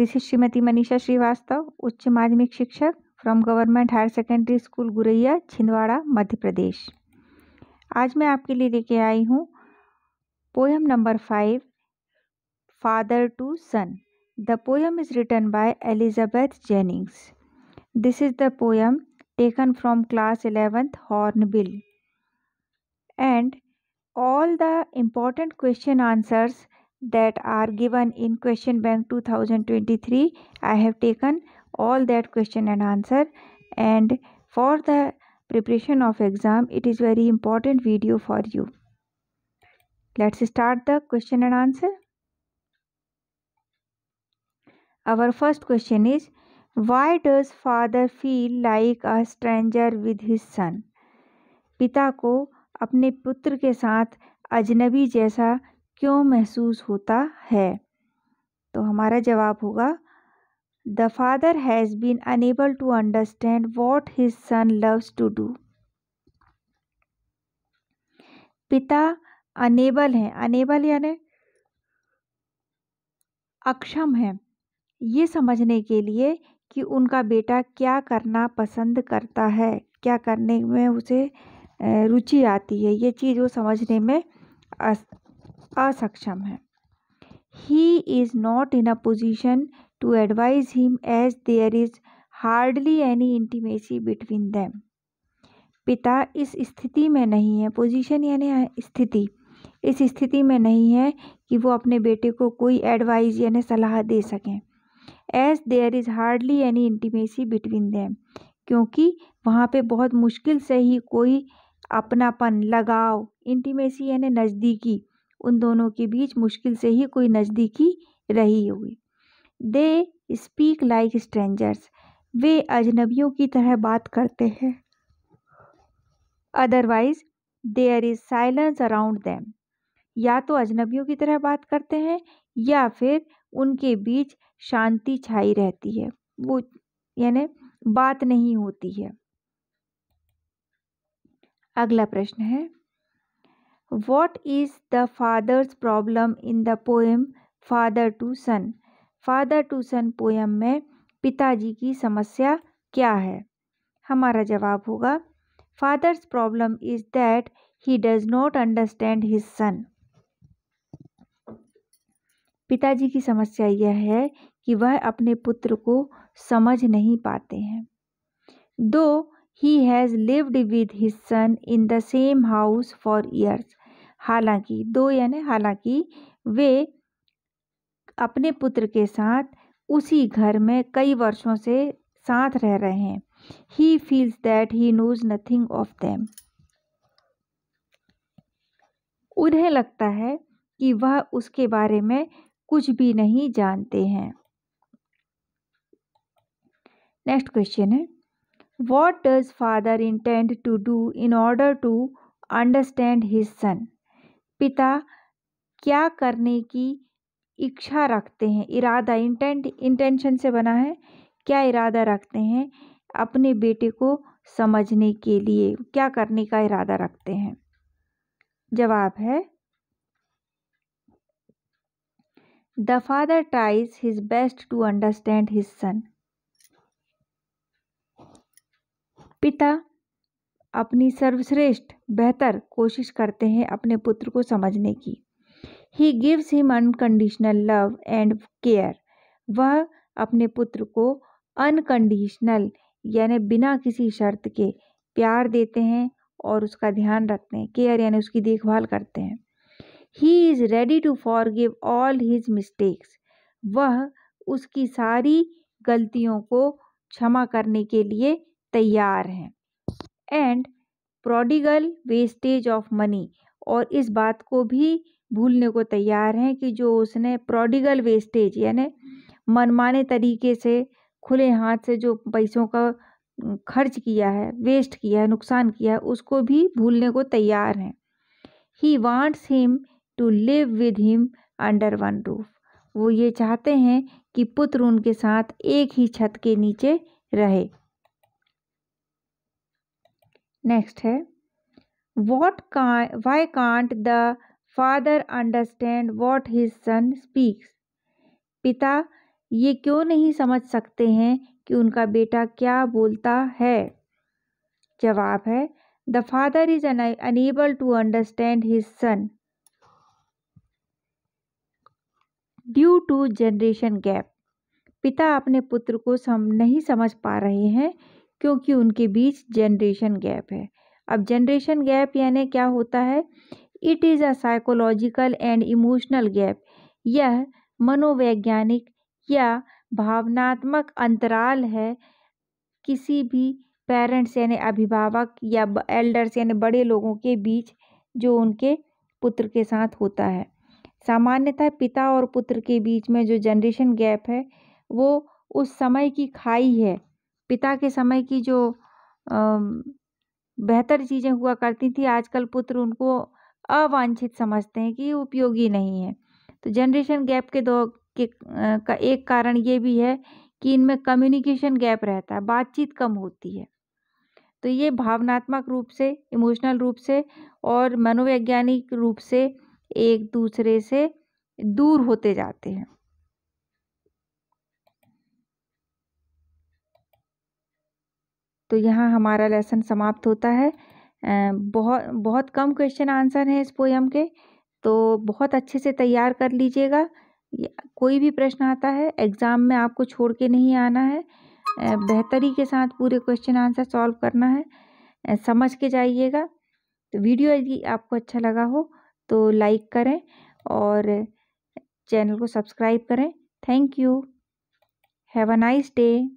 This is Shrimati Manisha Srivastava, उच्च माध्यमिक शिक्षक from government higher secondary school Guraiya, Chhindwara, Madhya Pradesh. आज मैं आपके लिए लेके आई हूँ poem number 5, father to son. The poem is written by Elizabeth Jennings. This is the poem taken from class 11th Hornbill, and all the important question answers that are given in question bank 2023, I have taken all that question and answer, and for the preparation of exam it is very important video for you. Let's start the question and answer. Our first question is, why does father feel like a stranger with his son? पिता को अपने पुत्र के साथ अजनबी जैसा क्यों महसूस होता है? तो हमारा जवाब होगा, the father has been unable to understand what his son loves to do. पिता अनेबल हैं, अनेबल यानी अक्षम है, ये समझने के लिए कि उनका बेटा क्या करना पसंद करता है, क्या करने में उसे रुचि आती है, ये चीज़ वो समझने में असक्षम है। He is not in a position to advise him as there is hardly any intimacy between them. पिता इस स्थिति में नहीं है, पोजीशन यानी स्थिति, इस स्थिति में नहीं है कि वो अपने बेटे को कोई एडवाइस यानी सलाह दे सकें। As there is hardly any intimacy between them, क्योंकि वहाँ पे बहुत मुश्किल से ही कोई अपनापन, लगाव, इंटीमेसी यानी नज़दीकी, उन दोनों के बीच मुश्किल से ही कोई नज़दीकी रही होगी। दे स्पीक लाइक स्ट्रेंजर्स, वे अजनबियों की तरह बात करते हैं। Otherwise there is silence around them, या तो अजनबियों की तरह बात करते हैं या फिर उनके बीच शांति छाई रहती है, वो यानी बात नहीं होती है। अगला प्रश्न है, what is the father's problem in the poem father to son? Father to son poem में पिताजी की समस्या क्या है? हमारा जवाब होगा, father's problem is that he does not understand his son. पिताजी की समस्या यह है कि वह अपने पुत्र को समझ नहीं पाते हैं। दो he has lived with his son in the same house for years, हालांकि, दो यानी हालांकि, वे अपने पुत्र के साथ उसी घर में कई वर्षों से साथ रह रहे हैं। He feels that he knows nothing of them, उन्हें लगता है कि वह उसके बारे में कुछ भी नहीं जानते हैं। नेक्स्ट क्वेश्चन है, what does father intend to do in order to understand his son? पिता क्या करने की इच्छा रखते हैं, इरादा, इंटेंशन से बना है, क्या इरादा रखते हैं अपने बेटे को समझने के लिए, क्या करने का इरादा रखते हैं? जवाब है, the father tries his best to understand his son. पिता अपनी सर्वश्रेष्ठ बेहतर कोशिश करते हैं अपने पुत्र को समझने की। He gives him unconditional love and care, वह अपने पुत्र को अनकंडीशनल यानी बिना किसी शर्त के प्यार देते हैं और उसका ध्यान रखते हैं। केयर यानी उसकी देखभाल करते हैं। He is ready to forgive all his mistakes, वह उसकी सारी गलतियों को क्षमा करने के लिए तैयार हैं। And prodigal wastage of money, और इस बात को भी भूलने को तैयार हैं कि जो उसने प्रोडिगल वेस्टेज यानी मनमाने तरीके से खुले हाथ से जो पैसों का खर्च किया है, वेस्ट किया है, नुकसान किया है, उसको भी भूलने को तैयार हैं। He wants him to live with him under one roof, वो ये चाहते हैं कि पुत्र उनके साथ एक ही छत के नीचे रहे। नेक्स्ट है, why can't the father understand what his sun speaks? पिता ये क्यों नहीं समझ सकते हैं कि उनका बेटा क्या बोलता है? जवाब है, the father is unable to understand his son due to generation gap. पिता अपने पुत्र को नहीं समझ पा रहे हैं क्योंकि उनके बीच जनरेशन गैप है। अब जनरेशन गैप यानी क्या होता है? It is a psychological and emotional gap. यह मनोवैज्ञानिक या भावनात्मक अंतराल है किसी भी पेरेंट्स यानी अभिभावक या एल्डर्स यानी बड़े लोगों के बीच जो उनके पुत्र के साथ होता है। सामान्यतः पिता और पुत्र के बीच में जो जनरेशन गैप है वो उस समय की खाई है। पिता के समय की जो बेहतर चीज़ें हुआ करती थी, आजकल पुत्र उनको अवांछित समझते हैं कि ये उपयोगी नहीं है। तो जनरेशन गैप का एक कारण ये भी है कि इनमें कम्युनिकेशन गैप रहता है, बातचीत कम होती है। तो ये भावनात्मक रूप से, इमोशनल रूप से और मनोवैज्ञानिक रूप से एक दूसरे से दूर होते जाते हैं। तो यहाँ हमारा लेसन समाप्त होता है। बहुत कम क्वेश्चन आंसर हैं इस पोयम के, तो बहुत अच्छे से तैयार कर लीजिएगा। कोई भी प्रश्न आता है एग्ज़ाम में आपको छोड़ के नहीं आना है, बेहतरी के साथ पूरे क्वेश्चन आंसर सॉल्व करना है, समझ के जाइएगा। तो वीडियो यदि आपको अच्छा लगा हो तो लाइक करें और चैनल को सब्सक्राइब करें। Thank you. Have a nice day.